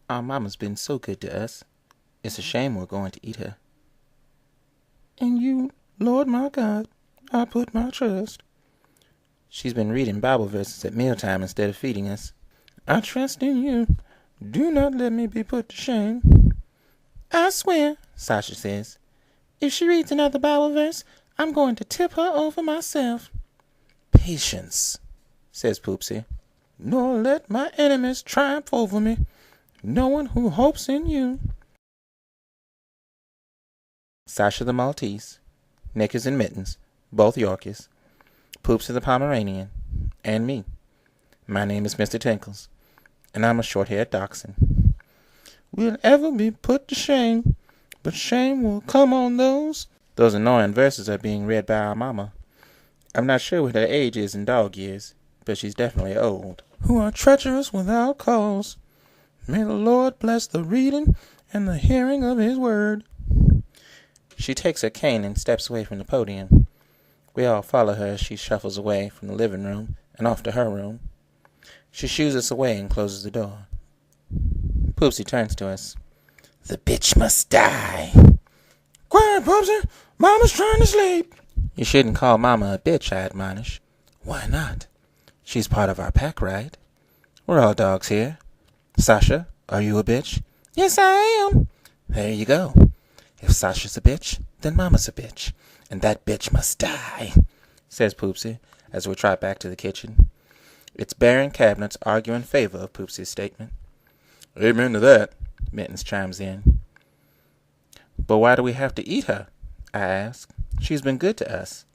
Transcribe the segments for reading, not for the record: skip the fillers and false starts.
Our mama's been so good to us. It's a shame we're going to eat her. In you, Lord my God, I put my trust. She's been reading Bible verses at mealtime instead of feeding us. I trust in you. Do not let me be put to shame. I swear, Sasha says, if she reads another Bible verse, I'm going to tip her over myself. Patience, says Poopsie. Nor let my enemies triumph over me. No one who hopes in you. Sasha the Maltese, Knickers and Mittens, both Yorkies, Poopsie the Pomeranian, and me. My name is Mr. Tinkles, and I'm a short-haired dachshund. We'll ever be put to shame, but shame will come on those. Those annoying verses are being read by our mama. I'm not sure what her age is in dog years, but she's definitely old. Who are treacherous without cause. May the Lord bless the reading and the hearing of his word. She takes her cane and steps away from the podium. We all follow her as she shuffles away from the living room and off to her room. She shoos us away and closes the door. Poopsie turns to us. The bitch must die. Quiet, Poopsie. Mama's trying to sleep. You shouldn't call Mama a bitch, I admonish. Why not? She's part of our pack, right? We're all dogs here. Sasha, are you a bitch? Yes, I am. There you go. If Sasha's a bitch, then Mama's a bitch. And that bitch must die, says Poopsie, as we trot back to the kitchen. It's Baron cabinets argue in favor of Poopsie's statement. Amen to that, Mittens chimes in. But why do we have to eat her? I ask. She's been good to us.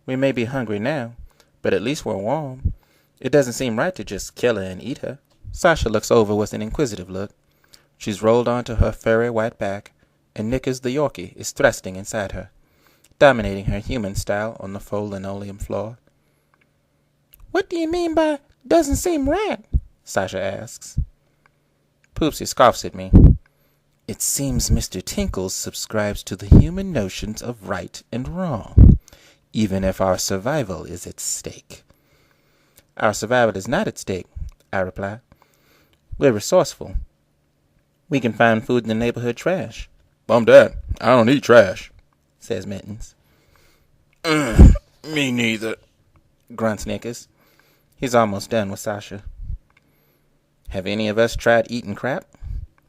We may be hungry now, but at least we're warm. It doesn't seem right to just kill her and eat her. Sasha looks over with an inquisitive look. She's rolled onto her furry white back, and Knickers the Yorkie is thrusting inside her, dominating her human style on the faux linoleum floor. What do you mean by doesn't seem right? Sasha asks. Poopsie scoffs at me. It seems Mr. Tinkles subscribes to the human notions of right and wrong, even if our survival is at stake. Our survival is not at stake, I reply. We're resourceful. We can find food in the neighborhood trash. Bum that. I don't eat trash, says Mittens. Me neither, grunts Knickers. He's almost done with Sasha. Have any of us tried eating crap?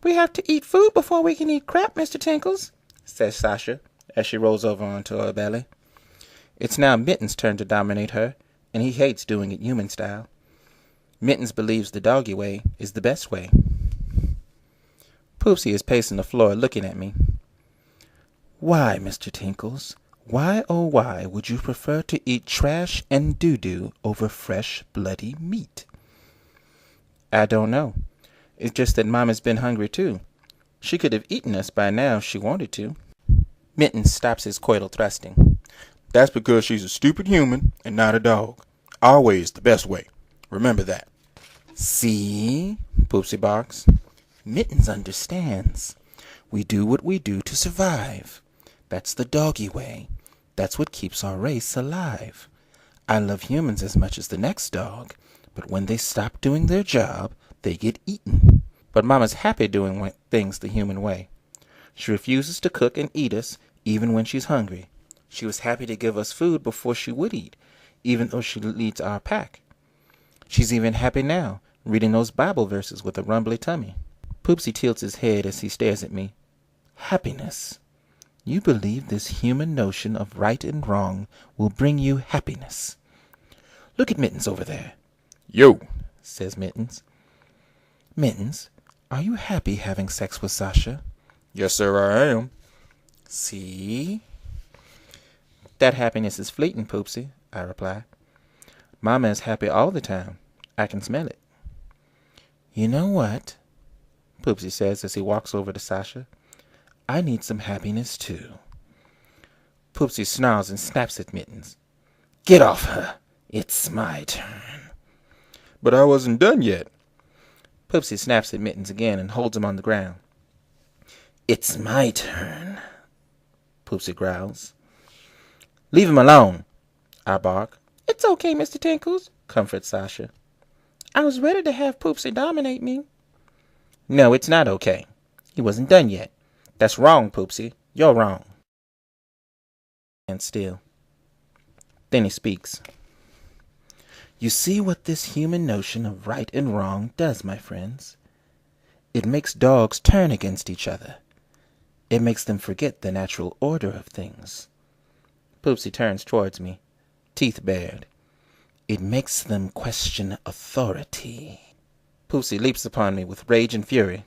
We have to eat food before we can eat crap, Mr. Tinkles, says Sasha, as she rolls over onto her belly. It's now Mittens' turn to dominate her, and he hates doing it human style. Mittens believes the doggy way is the best way. Poopsie is pacing the floor looking at me. Why, Mr. Tinkles, why oh why would you prefer to eat trash and doo-doo over fresh, bloody meat? I don't know. It's just that Mama's been hungry too. She could have eaten us by now if she wanted to. Mittens stops his coital thrusting. That's because she's a stupid human and not a dog. Our way is the best way. Remember that. See? Poopsie barks. Mittens understands. We do what we do to survive. That's the doggy way. That's what keeps our race alive. I love humans as much as the next dog, but when they stop doing their job, they get eaten. But Mama's happy doing things the human way. She refuses to cook and eat us, even when she's hungry. She was happy to give us food before she would eat, even though she leads our pack. She's even happy now, reading those Bible verses with a rumbly tummy. Poopsie tilts his head as he stares at me. Happiness. You believe this human notion of right and wrong will bring you happiness. Look at Mittens over there. Yo, says Mittens. Mittens, are you happy having sex with Sasha? Yes, sir, I am. See? That happiness is fleeting, Poopsie, I reply. Mama is happy all the time. I can smell it. You know what? Poopsie says as he walks over to Sasha. I need some happiness too. Poopsie snarls and snaps at Mittens. Get off her. It's my turn. But I wasn't done yet. Poopsie snaps at Mittens again and holds him on the ground. It's my turn, Poopsie growls. Leave him alone, I bark. It's okay, Mr. Tinkles, comforts Sasha. I was ready to have Poopsie dominate me. No, it's not okay. He wasn't done yet. That's wrong, Poopsie. You're wrong. And still. Then he speaks. You see what this human notion of right and wrong does, my friends? It makes dogs turn against each other. It makes them forget the natural order of things. Poopsie turns towards me, teeth bared. It makes them question authority. Poopsie leaps upon me with rage and fury.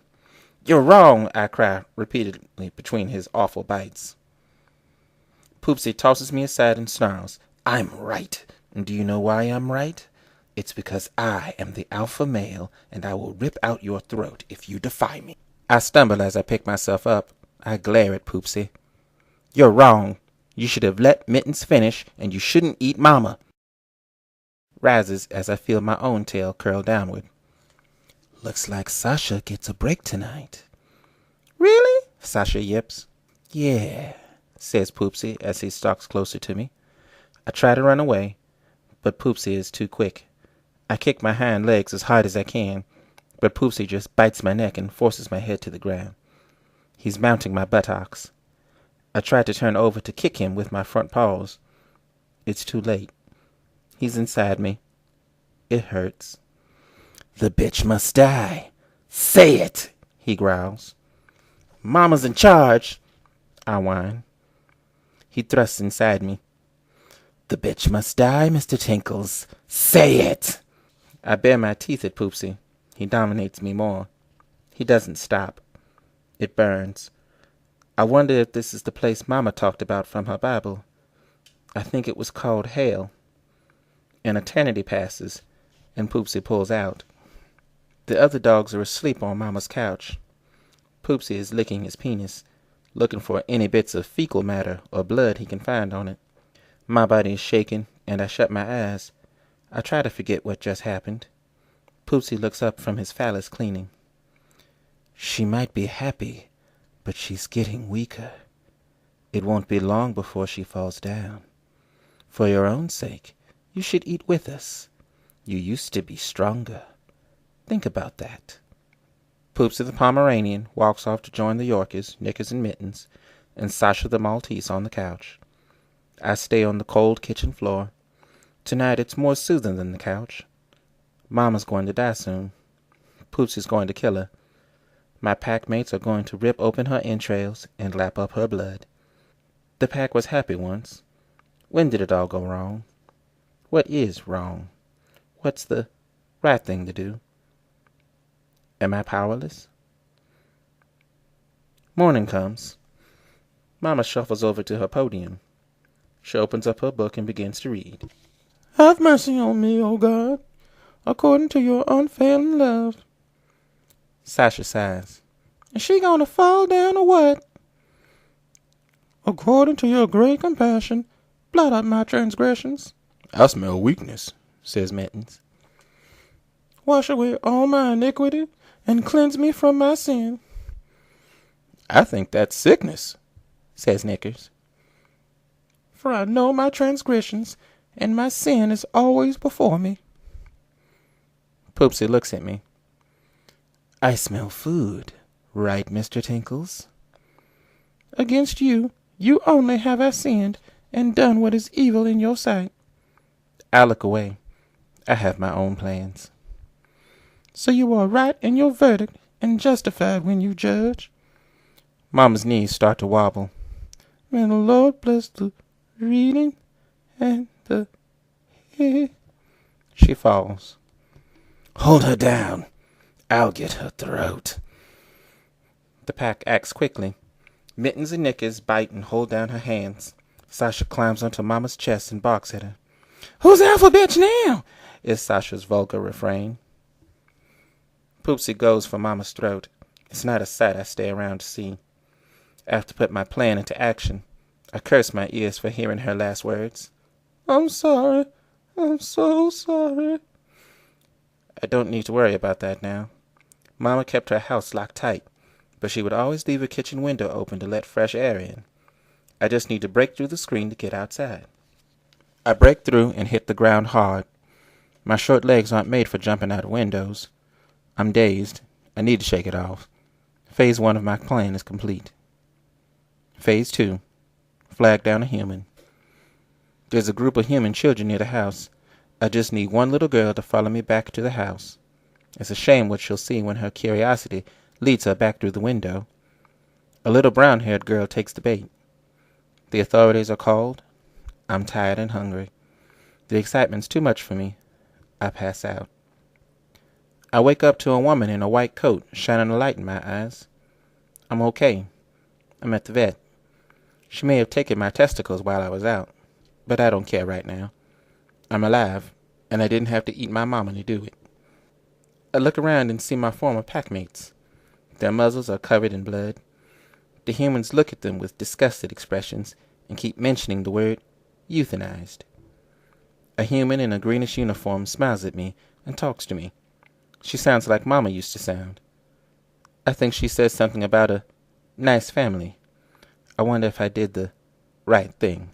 You're wrong, I cry repeatedly between his awful bites. Poopsie tosses me aside and snarls. I'm right. And do you know why I'm right? It's because I am the alpha male, and I will rip out your throat if you defy me. I stumble as I pick myself up. I glare at Poopsie. You're wrong. You should have let Mittens finish, and you shouldn't eat Mama. Rises as I feel my own tail curl downward. Looks like Sasha gets a break tonight. Really? Sasha yips. Yeah, says Poopsie as he stalks closer to me. I try to run away, but Poopsie is too quick. I kick my hind legs as hard as I can, but Poopsie just bites my neck and forces my head to the ground. He's mounting my buttocks. I try to turn over to kick him with my front paws. It's too late. He's inside me. It hurts. The bitch must die. Say it, he growls. Mama's in charge, I whine. He thrusts inside me. The bitch must die, Mr. Tinkles. Say it. I bare my teeth at Poopsie. He dominates me more. He doesn't stop. It burns. I wonder if this is the place Mama talked about from her Bible. I think it was called hell. An eternity passes, and Poopsie pulls out. The other dogs are asleep on Mama's couch. Poopsie is licking his penis, looking for any bits of fecal matter or blood he can find on it. My body is shaking, and I shut my eyes. I try to forget what just happened. Poopsie looks up from his phallus cleaning. She might be happy, but she's getting weaker. It won't be long before she falls down. For your own sake, you should eat with us. You used to be stronger. Think about that. Poopsie the Pomeranian walks off to join the Yorkies, Knickers and Mittens, and Sasha the Maltese on the couch. I stay on the cold kitchen floor. Tonight it's more soothing than the couch. Mama's going to die soon. Poopsie's going to kill her. My pack mates are going to rip open her entrails and lap up her blood. The pack was happy once. When did it all go wrong? What is wrong? What's the right thing to do? Am I powerless? Morning comes. Mama shuffles over to her podium. She opens up her book and begins to read. Have mercy on me, O God, according to your unfailing love. Sasha sighs. Is she gonna fall down or what? According to your great compassion, blot out my transgressions. I smell weakness, says Mittens. Wash away all my iniquity and cleanse me from my sin. I think that's sickness, says Knickers. For I know my transgressions, and my sin is always before me. Poopsie looks at me. I smell food, right, Mr. Tinkles? Against you only have I sinned, and done what is evil in your sight. I look away. I have my own plans. So you are right in your verdict, and justified when you judge. Mama's knees start to wobble. May the Lord bless the reading and the She falls. Hold her down. I'll get her throat. The pack acts quickly. Mittens and Knickers bite and hold down her hands. Sasha climbs onto Mama's chest and barks at her. Who's alpha bitch now? Is Sasha's vulgar refrain. Poopsie goes for Mama's throat. It's not a sight I stay around to see. I have to put my plan into action. I curse my ears for hearing her last words. I'm sorry. I'm so sorry. I don't need to worry about that now. Mama kept her house locked tight, but she would always leave her kitchen window open to let fresh air in. I just need to break through the screen to get outside. I break through and hit the ground hard. My short legs aren't made for jumping out of windows. I'm dazed, I need to shake it off. Phase 1 of my plan is complete. Phase 2. Flag down a human. There's a group of human children near the house. I just need one little girl to follow me back to the house. It's a shame what she'll see when her curiosity leads her back through the window. A little brown-haired girl takes the bait. The authorities are called. I'm tired and hungry. The excitement's too much for me. I pass out. I wake up to a woman in a white coat shining a light in my eyes. I'm okay. I'm at the vet. She may have taken my testicles while I was out, but I don't care right now. I'm alive, and I didn't have to eat my mama to do it. I look around and see my former packmates. Their muzzles are covered in blood. The humans look at them with disgusted expressions and keep mentioning the word euthanized. A human in a greenish uniform smiles at me and talks to me. She sounds like Mama used to sound. I think she says something about a nice family. I wonder if I did the right thing.